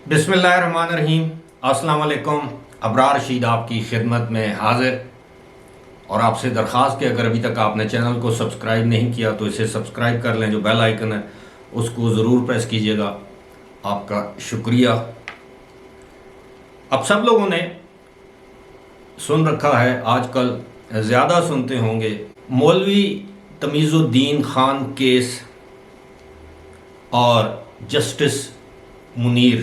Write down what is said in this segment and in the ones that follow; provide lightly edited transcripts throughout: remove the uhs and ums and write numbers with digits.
بسم اللہ الرحمن الرحیم۔ السلام علیکم۔ ابرار رشید آپ کی خدمت میں حاضر، اور آپ سے درخواست کہ اگر ابھی تک آپ نے چینل کو سبسکرائب نہیں کیا تو اسے سبسکرائب کر لیں، جو بیل آئیکن ہے اس کو ضرور پریس کیجیے گا، آپ کا شکریہ۔ اب سب لوگوں نے سن رکھا ہے، آج کل زیادہ سنتے ہوں گے، مولوی تمیز الدین خان کیس اور جسٹس منیر،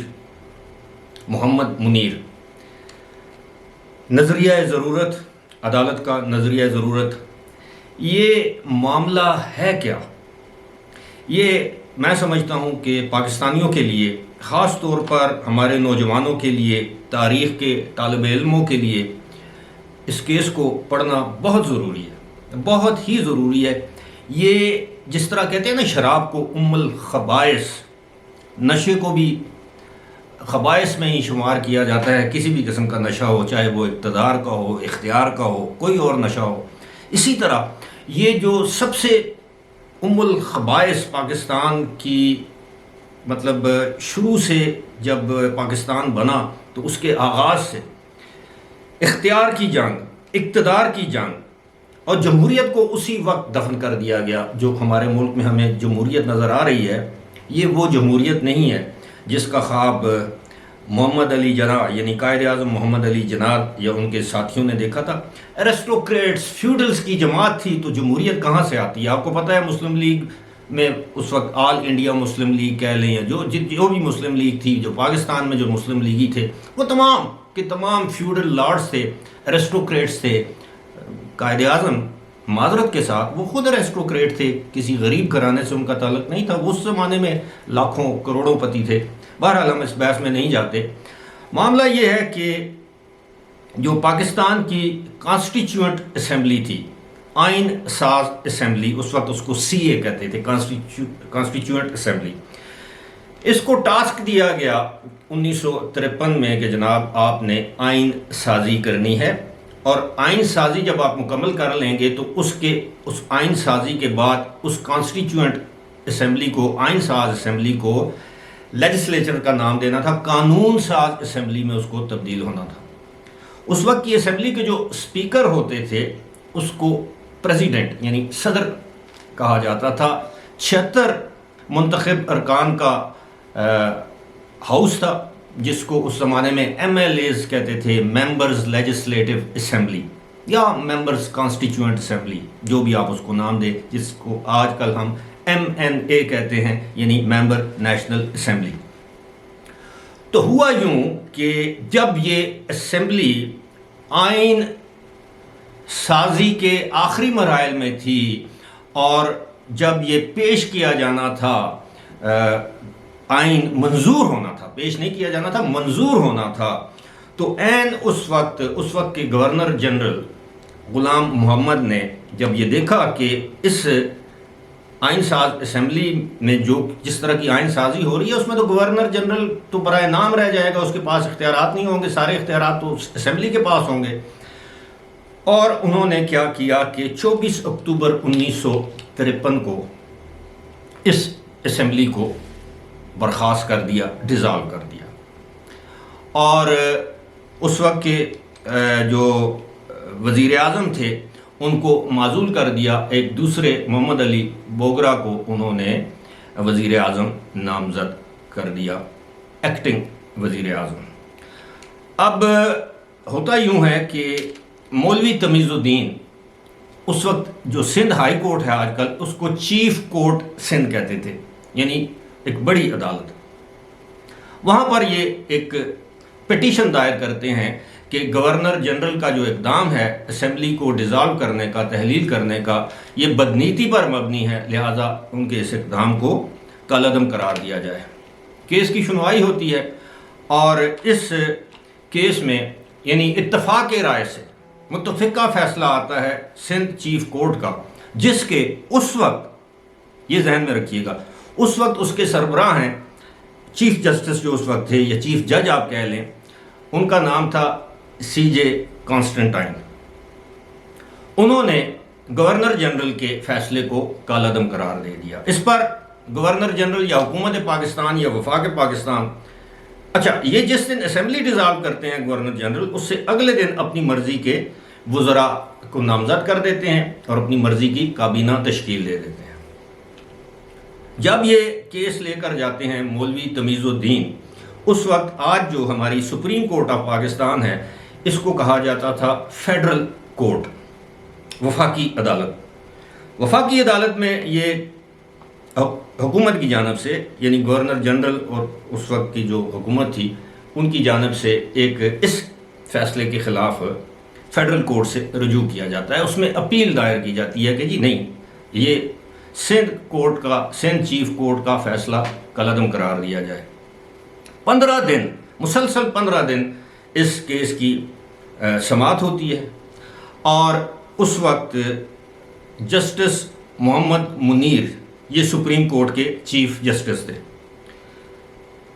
محمد منیر، نظریہ ضرورت، عدالت کا نظریہ ضرورت۔ یہ معاملہ ہے کیا؟ یہ میں سمجھتا ہوں کہ پاکستانیوں کے لیے، خاص طور پر ہمارے نوجوانوں کے لیے، تاریخ کے طالب علموں کے لیے اس کیس کو پڑھنا بہت ضروری ہے، بہت ہی ضروری ہے۔ یہ جس طرح کہتے ہیں نا، شراب کو ام الخبائث، نشے کو بھی خبائث میں ہی شمار کیا جاتا ہے، کسی بھی قسم کا نشہ ہو، چاہے وہ اقتدار کا ہو، اختیار کا ہو، کوئی اور نشہ ہو۔ اسی طرح یہ جو سب سے ام الخبائث پاکستان کی، مطلب شروع سے جب پاکستان بنا تو اس کے آغاز سے اختیار کی جنگ، اقتدار کی جنگ، اور جمہوریت کو اسی وقت دفن کر دیا گیا۔ جو ہمارے ملک میں ہمیں جمہوریت نظر آ رہی ہے، یہ وہ جمہوریت نہیں ہے جس کا خواب محمد علی جناح، یعنی قائد اعظم محمد علی جناح یا ان کے ساتھیوں نے دیکھا تھا۔ ایرسٹوکریٹس، فیوڈلز کی جماعت تھی، تو جمہوریت کہاں سے آتی ہے؟ آپ کو پتہ ہے مسلم لیگ میں اس وقت آل انڈیا مسلم لیگ کہہ لیں، یا جو بھی مسلم لیگ تھی، جو پاکستان میں جو مسلم لیگی تھے، وہ تمام کے تمام فیوڈل لارڈز تھے، ایرسٹوکریٹس تھے۔ قائد اعظم، معذرت کے ساتھ، وہ خود ایرسٹوکریٹ تھے، کسی غریب گھرانے سے ان کا تعلق نہیں تھا، وہ اس زمانے میں لاکھوں کروڑوں پتی تھے۔ بہرحال ہم اس بحث میں نہیں جاتے۔ معاملہ یہ ہے کہ جو پاکستان کی کانسٹیچوئنٹ اسمبلی تھی، آئین ساز اسمبلی، اس وقت اس کو سی اے کہتے تھے، کانسٹیچوئنٹ اسمبلی، اس کو ٹاسک دیا گیا 1953 میں کہ جناب آپ نے آئین سازی کرنی ہے، اور آئین سازی جب آپ مکمل کر لیں گے تو اس آئین سازی کے بعد اس کانسٹیچوئنٹ اسمبلی کو، آئین ساز اسمبلی کو لیجسلیچر کا نام دینا تھا، قانون ساز اسمبلی میں اس کو تبدیل ہونا تھا۔ اس وقت کی اسمبلی کے جو اسپیکر ہوتے تھے اس کو پریزیڈنٹ یعنی صدر کہا جاتا تھا۔ 76 منتخب ارکان کا ہاؤس تھا، جس کو اس زمانے میں ایم ایل ایز کہتے تھے، ممبرز لیجسلیٹو اسمبلی یا ممبرز کانسٹیچوئنٹ اسمبلی، جو بھی آپ اس کو نام دیں، جس کو آج کل ہم ایم این اے کہتے ہیں، یعنی ممبر نیشنل اسمبلی۔ تو ہوا یوں کہ جب یہ اسمبلی آئین سازی کے آخری مراحل میں تھی، اور جب یہ پیش کیا جانا تھا، آئین منظور ہونا تھا، پیش نہیں کیا جانا تھا، منظور ہونا تھا، تو عین اس وقت کے گورنر جنرل غلام محمد نے جب یہ دیکھا کہ اس آئین ساز اسمبلی میں جس طرح کی آئین سازی ہو رہی ہے، اس میں تو گورنر جنرل تو برائے نام رہ جائے گا، اس کے پاس اختیارات نہیں ہوں گے، سارے اختیارات تو اسمبلی کے پاس ہوں گے۔ اور انہوں نے کیا کیا کہ 24 اکتوبر 1953 کو اس اسمبلی کو برخاست کر دیا، ڈیزالو کر دیا، اور اس وقت کے جو وزیر اعظم تھے ان کو معزول کر دیا، ایک دوسرے محمد علی بوگرا کو انہوں نے وزیر اعظم نامزد کر دیا، ایکٹنگ وزیر اعظم۔ اب ہوتا یوں ہے کہ مولوی تمیز الدین، اس وقت جو سندھ ہائی کورٹ ہے آج کل، اس کو چیف کورٹ سندھ کہتے تھے، یعنی ایک بڑی عدالت، وہاں پر یہ ایک پٹیشن دائر کرتے ہیں کہ گورنر جنرل کا جو اقدام ہے اسمبلی کو ڈیزالو کرنے کا، تحلیل کرنے کا، یہ بدنیتی پر مبنی ہے، لہٰذا ان کے اس اقدام کو کالعدم قرار دیا جائے۔ کیس کی سنوائی ہوتی ہے، اور اس کیس میں یعنی اتفاق رائے سے متفقہ فیصلہ آتا ہے سندھ چیف کورٹ کا، جس کے اس وقت، یہ ذہن میں رکھیے گا، اس وقت اس کے سربراہ ہیں چیف جسٹس جو اس وقت تھے، یا چیف جج آپ کہہ لیں، ان کا نام تھا سی جے کانسٹنٹائن۔ انہوں نے گورنر جنرل کے فیصلے کو کالعدم قرار دے دیا۔ اس پر گورنر جنرل یا حکومت پاکستان یا وفاق پاکستان اچھا، یہ جس دن اسمبلی ڈیزالو کرتے ہیں گورنر جنرل، اس سے اگلے دن اپنی مرضی کے وزراء کو نامزد کر دیتے ہیں اور اپنی مرضی کی کابینہ تشکیل دے دیتے ہیں۔ جب یہ کیس لے کر جاتے ہیں مولوی تمیز الدین، اس وقت آج جو ہماری سپریم کورٹ آف پاکستان ہے، اس کو کہا جاتا تھا فیڈرل کورٹ، وفاقی عدالت۔ وفاقی عدالت میں یہ حکومت کی جانب سے، یعنی گورنر جنرل اور اس وقت کی جو حکومت تھی ان کی جانب سے ایک اس فیصلے کے خلاف فیڈرل کورٹ سے رجوع کیا جاتا ہے، اس میں اپیل دائر کی جاتی ہے کہ جی نہیں، یہ سندھ چیف کورٹ کا فیصلہ کالعدم قرار دیا جائے۔ 15 دن، مسلسل 15 دن اس کیس کی سماعت ہوتی ہے، اور اس وقت جسٹس محمد منیر یہ سپریم کورٹ کے چیف جسٹس تھے۔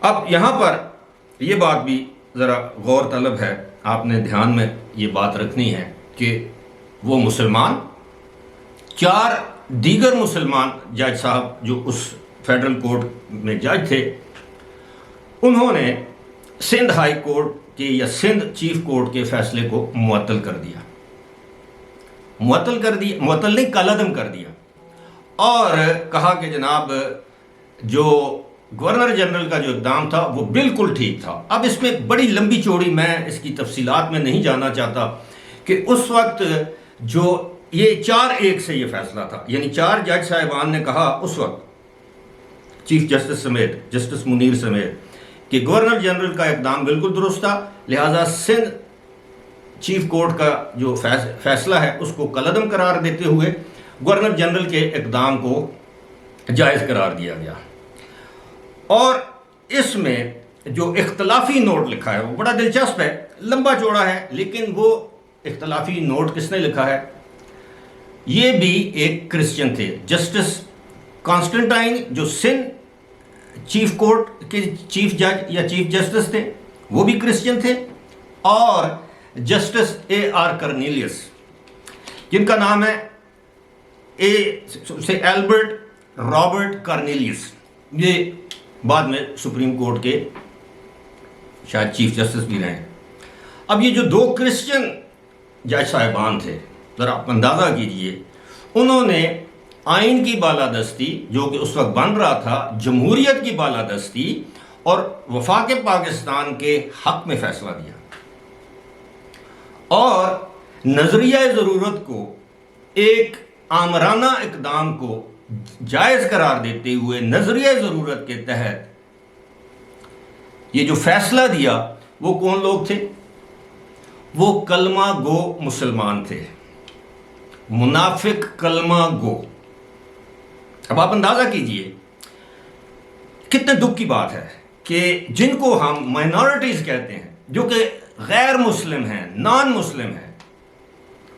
اب یہاں پر یہ بات بھی ذرا غور طلب ہے، آپ نے دھیان میں یہ بات رکھنی ہے کہ وہ مسلمان، 4 دیگر مسلمان جج صاحب جو اس فیڈرل کورٹ میں جج تھے، انہوں نے سندھ ہائی کورٹ کے یا سندھ چیف کورٹ کے فیصلے کو معطل کر دیا، معطل نہیں، کالعدم کر دیا، اور کہا کہ جناب جو گورنر جنرل کا جو اقدام تھا وہ بالکل ٹھیک تھا۔ اب اس میں بڑی لمبی چوڑی، میں اس کی تفصیلات میں نہیں جانا چاہتا کہ اس وقت جو یہ 4-1 سے یہ فیصلہ تھا، یعنی 4 جج صاحبان نے کہا اس وقت، چیف جسٹس سمیت، جسٹس منیر سمیت، کہ گورنر جنرل کا اقدام بالکل درست تھا، لہٰذا سندھ چیف کورٹ کا جو فیصلہ ہے اس کو کالعدم قرار دیتے ہوئے گورنر جنرل کے اقدام کو جائز قرار دیا گیا۔ اور اس میں جو اختلافی نوٹ لکھا ہے وہ بڑا دلچسپ ہے، لمبا چوڑا ہے، لیکن وہ اختلافی نوٹ کس نے لکھا ہے؟ یہ بھی ایک کرسچن تھے، جسٹس کانسٹنٹائن جو سندھ چیف کورٹ کے چیف جج یا چیف جسٹس تھے، وہ بھی کرسچن تھے، اور جسٹس A.R. کرنیلیس جن کا نام ہے ایلبرٹ رابرٹ کارنیلیس، یہ بعد میں سپریم کورٹ کے شاید چیف جسٹس بھی رہے ہیں۔ اب یہ جو 2 کرسچن جج صاحبان تھے، ذرا آپ اندازہ کیجئے، انہوں نے آئین کی بالادستی جو کہ اس وقت بن رہا تھا، جمہوریت کی بالادستی اور وفاق پاکستان کے حق میں فیصلہ دیا، اور نظریہ ضرورت کو، ایک آمرانہ اقدام کو جائز قرار دیتے ہوئے نظریہ ضرورت کے تحت یہ جو فیصلہ دیا، وہ کون لوگ تھے؟ وہ کلمہ گو مسلمان تھے، منافق کلمہ گو۔ اب آپ اندازہ کیجئے کتنے دکھ کی بات ہے کہ جن کو ہم مائنورٹیز کہتے ہیں، جو کہ غیر مسلم ہیں، نان مسلم ہیں،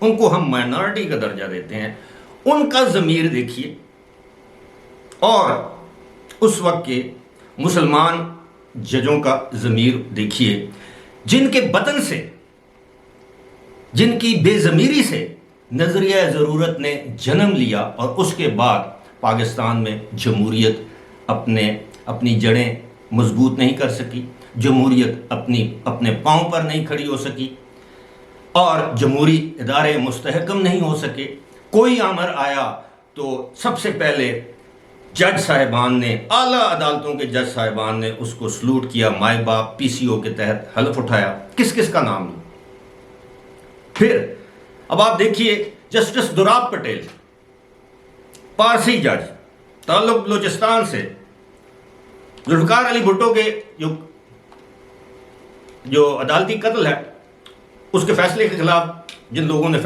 ان کو ہم مائنورٹی کا درجہ دیتے ہیں، ان کا ضمیر دیکھیے، اور اس وقت کے مسلمان ججوں کا ضمیر دیکھیے، جن کے بطن سے، جن کی بے ضمیری سے نظریہ ضرورت نے جنم لیا، اور اس کے بعد پاکستان میں جمہوریت اپنی جڑیں مضبوط نہیں کر سکی، جمہوریت اپنے پاؤں پر نہیں کھڑی ہو سکی، اور جمہوری ادارے مستحکم نہیں ہو سکے۔ کوئی امر آیا تو سب سے پہلے جج صاحبان نے، اعلیٰ عدالتوں کے جج صاحبان نے اس کو سلوٹ کیا، مائے باپ PCO کے تحت حلف اٹھایا۔ کس کس کا نام لوں؟ پھر اب آپ دیکھیے جسٹس دوراب پٹیل، پارسی جج، تعلق بلوچستان سے، ذوالفقار علی بھٹو کے جو عدالتی قتل ہے اس کے فیصلے کے خلاف جن لوگوں نے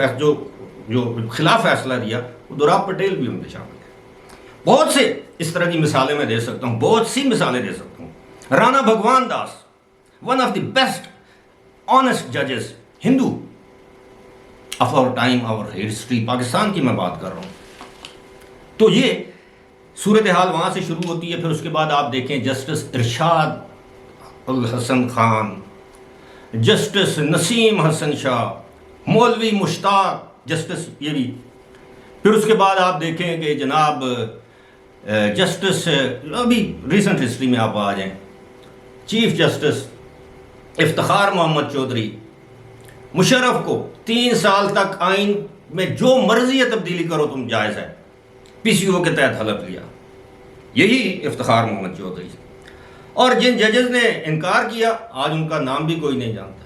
جو خلاف فیصلہ دیا، وہ دوراب پٹیل بھی ان کے شامل ہے۔ بہت سے اس طرح کی مثالیں میں دے سکتا ہوں، بہت سی مثالیں دے سکتا ہوں۔ Rana Bhagwan Das, one of the best honest ججز، Hindu of our time, our history, Pakistan کی میں بات کر رہا ہوں۔ تو یہ صورتحال وہاں سے شروع ہوتی ہے۔ پھر اس کے بعد آپ دیکھیں جسٹس ارشاد الحسن خان، جسٹس نسیم حسن شاہ، مولوی مشتاق جسٹس، یہ بھی۔ پھر اس کے بعد آپ دیکھیں کہ جناب جسٹس، ابھی ریسنٹ ہسٹری میں آپ آ جائیں، چیف جسٹس افتخار محمد چودھری مشرف کو 3 سال تک آئین میں جو مرضی تبدیلی کرو تم جائز ہے، پی سی او کے تحت حلف لیا، یہی افتخار محمد چودھری۔ اور جن ججز نے انکار کیا آج ان کا نام بھی کوئی نہیں جانتا،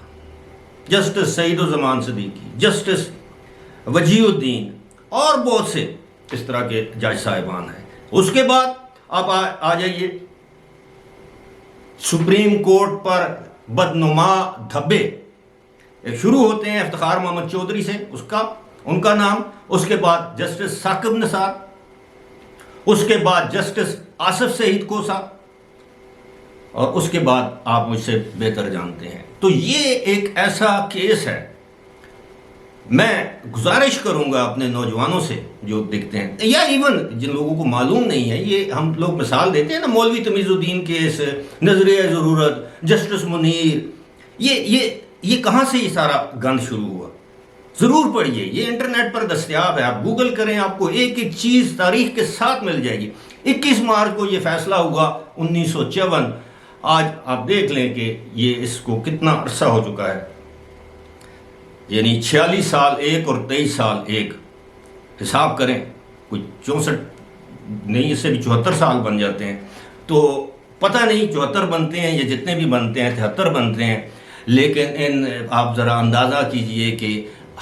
جسٹس سعید الزمان صدیقی، جسٹس وجیہ الدین اور بہت سے اس طرح کے جج صاحبان ہیں۔ اس کے بعد آپ آ جائیے سپریم کورٹ پر بدنما دھبے شروع ہوتے ہیں افتخار محمد چودھری سے، ان کا نام، اس کے بعد جسٹس ثاقب نثار، اس کے بعد جسٹس آصف سعید کوسا، اور اس کے بعد آپ مجھ سے بہتر جانتے ہیں۔ تو یہ ایک ایسا کیس ہے، میں گزارش کروں گا اپنے نوجوانوں سے جو دیکھتے ہیں، یا ایون جن لوگوں کو معلوم نہیں ہے، یہ ہم لوگ مثال دیتے ہیں نا، مولوی تمیز الدین کیس، نظریہ ضرورت، جسٹس منیر، یہ کہاں سے یہ سارا گند شروع ہوا؟ ضرور پڑھیے، یہ انٹرنیٹ پر دستیاب ہے، آپ گوگل کریں، آپ کو ایک ایک چیز تاریخ کے ساتھ مل جائے گی۔ 21 مارچ کو یہ فیصلہ ہوا 1954، آج آپ دیکھ لیں کہ یہ اس کو کتنا عرصہ ہو چکا ہے، یعنی 46 سال ایک اور 23 سال ایک، حساب کریں، کوئی 64 نہیں، اس سے بھی 74 سال بن جاتے ہیں۔ تو پتہ نہیں 74 بنتے ہیں یا جتنے بھی بنتے ہیں 73 بنتے ہیں، لیکن آپ ذرا اندازہ کیجئے کہ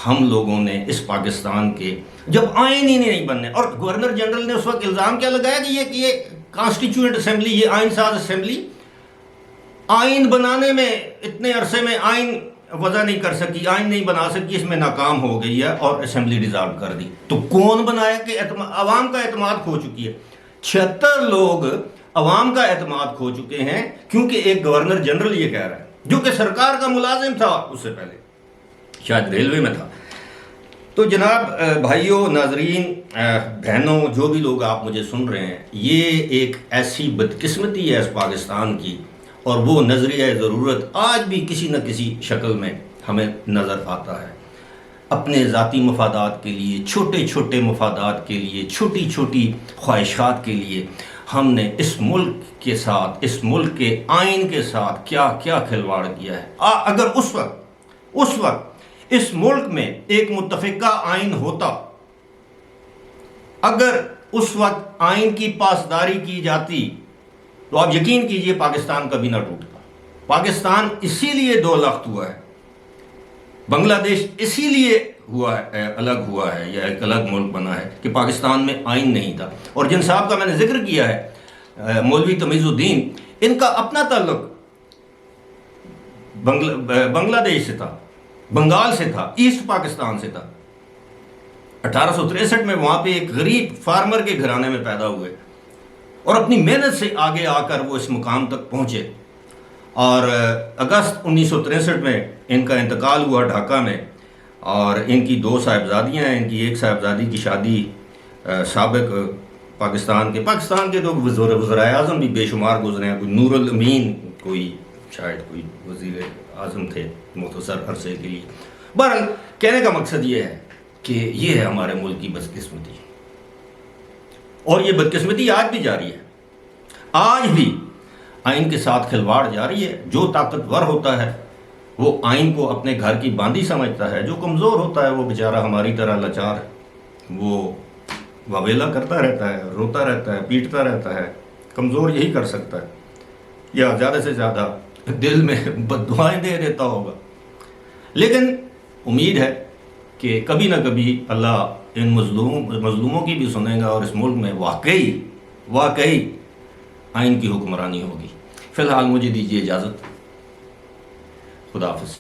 ہم لوگوں نے اس پاکستان کے جب آئین ہی نہیں بننے، اور گورنر جنرل نے اس وقت الزام کیا لگایا کہ یہ کانسٹیٹیوئنٹ اسمبلی، یہ آئین ساز اسمبلی آئین بنانے میں اتنے عرصے میں آئین وضع نہیں کر سکی، آئین نہیں بنا سکی، اس میں ناکام ہو گئی ہے اور اسمبلی ڈیزالو کر دی۔ تو کون بنایا کہ عوام کا اعتماد کھو چکی ہے؟ 76 لوگ عوام کا اعتماد کھو چکے ہیں، کیونکہ ایک گورنر جنرل یہ کہہ رہا ہے، جو کہ سرکار کا ملازم تھا اس سے پہلے، شاید ریلوے میں تھا۔ تو جناب بھائیوں، ناظرین، بہنوں، جو بھی لوگ آپ مجھے سن رہے ہیں، یہ ایک ایسی بدقسمتی ہے اس پاکستان کی، اور وہ نظریہ ضرورت آج بھی کسی نہ کسی شکل میں ہمیں نظر آتا ہے۔ اپنے ذاتی مفادات کے لیے، چھوٹے چھوٹے مفادات کے لیے، چھوٹی چھوٹی خواہشات کے لیے ہم نے اس ملک کے ساتھ، اس ملک کے آئین کے ساتھ کیا کیا کھلواڑ کیا ہے۔ اگر اس وقت اس ملک میں ایک متفقہ آئین ہوتا، اگر اس وقت آئین کی پاسداری کی جاتی، تو آپ یقین کیجئے پاکستان کبھی نہ ٹوٹتا۔ پاکستان اسی لیے 2 لخت ہوا ہے، بنگلہ دیش اسی لیے الگ ہوا ہے یا ایک الگ ملک بنا ہے کہ پاکستان میں آئین نہیں تھا۔ اور جن صاحب کا میں نے ذکر کیا ہے، مولوی تمیز الدین، ان کا اپنا تعلق بنگلہ دیش سے تھا، بنگال سے تھا، ایسٹ پاکستان سے تھا۔ 1863 میں وہاں پہ ایک غریب فارمر کے گھرانے میں پیدا ہوئے، اور اپنی محنت سے آگے آ کر وہ اس مقام تک پہنچے۔ اور اگست 1963 میں ان کا انتقال ہوا ڈھاکہ میں، اور ان کی 2 صاحبزادیاں ہیں۔ ان کی ایک صاحبزادی کی شادی سابق پاکستان کے تو وزرائے اعظم بھی بے شمار گزرے ہیں، کوئی نور الامین، کوئی شاید کوئی وزیر اعظم تھے مختصر عرصے کے لیے۔ بہرحال کہنے کا مقصد یہ ہے کہ یہ ہے ہمارے ملک کی بدقسمتی، اور یہ بدقسمتی آج بھی جاری ہے، آج بھی آئین کے ساتھ کھلواڑ جاری ہے۔ جو طاقتور ہوتا ہے وہ آئین کو اپنے گھر کی باندھی سمجھتا ہے، جو کمزور ہوتا ہے وہ بیچارہ ہماری طرح لاچار، وہ واویلا کرتا رہتا ہے، روتا رہتا ہے، پیٹتا رہتا ہے۔ کمزور یہی کر سکتا ہے، یا زیادہ سے زیادہ دل میں بد دعائیں دے دیتا ہوگا۔ لیکن امید ہے کہ کبھی نہ کبھی اللہ ان مظلوموں کی بھی سنیں گا، اور اس ملک میں واقعی آئین کی حکمرانی ہوگی۔ فی الحال مجھے دیجیے اجازت، خدا حافظ۔